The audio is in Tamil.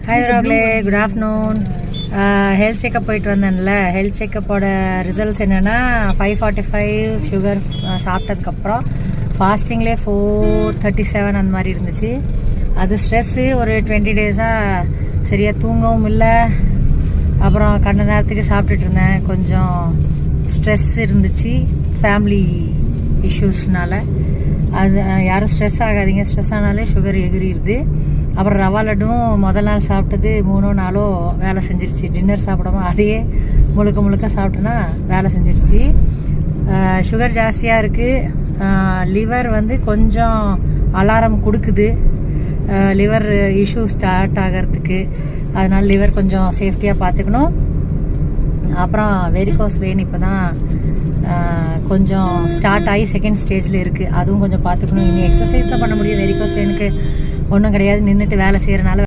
ஹாய் ராக்லே, குட் ஆஃப்டர்நூன். ஹெல்த் செக்கப் போயிட்டு வந்தேன்ல, ஹெல்த் செக்கப்போட ரிசல்ட்ஸ் என்னென்னா 545 சுகர் சாப்பிட்டதுக்கப்புறம் ஃபாஸ்டிங்லேயே 437 அந்த மாதிரி இருந்துச்சு. அது ஸ்ட்ரெஸ்ஸு. ஒரு 20 டேஸாக சரியாக தூங்கவும் இல்லை. அப்புறம் கண்ட நேரத்துக்கு சாப்பிட்டுட்டு இருந்தேன். கொஞ்சம் ஸ்ட்ரெஸ் இருந்துச்சு ஃபேமிலி இஷ்யூஸ்னால. அது யாரும் ஸ்ட்ரெஸ் ஆகாதீங்க, ஸ்ட்ரெஸ் ஆனாலே சுகர் எகிரிடுது. அப்புறம் ரவா லட்டும் முதல் நாள் சாப்பிட்டது 3 நாளோ வேலை செஞ்சிருச்சு. டின்னர் சாப்பிடாம அதையே முழுக்க சாப்பிட்டோன்னா வேலை செஞ்சிருச்சு. சுகர் ஜாஸ்தியாக இருக்குது. லிவர் வந்து கொஞ்சம் அலாரம் கொடுக்குது லிவர் இஷ்யூ ஸ்டார்ட் ஆகிறதுக்கு. அதனால் லிவர் கொஞ்சம் சேஃப்டியாக பார்த்துக்கணும். அப்புறம் வெரிகோஸ் வெயின் இப்போ தான் கொஞ்சம் ஸ்டார்ட் ஆகி செகண்ட் ஸ்டேஜில் இருக்குது. அதுவும் கொஞ்சம் பார்த்துக்கணும். இனி எக்ஸசைஸ் தான் பண்ண முடியும். வெரிகோஸ் வெயினுக்கு ஒன்றும் கிடையாது, நின்றுட்டு வேலை செய்கிறனால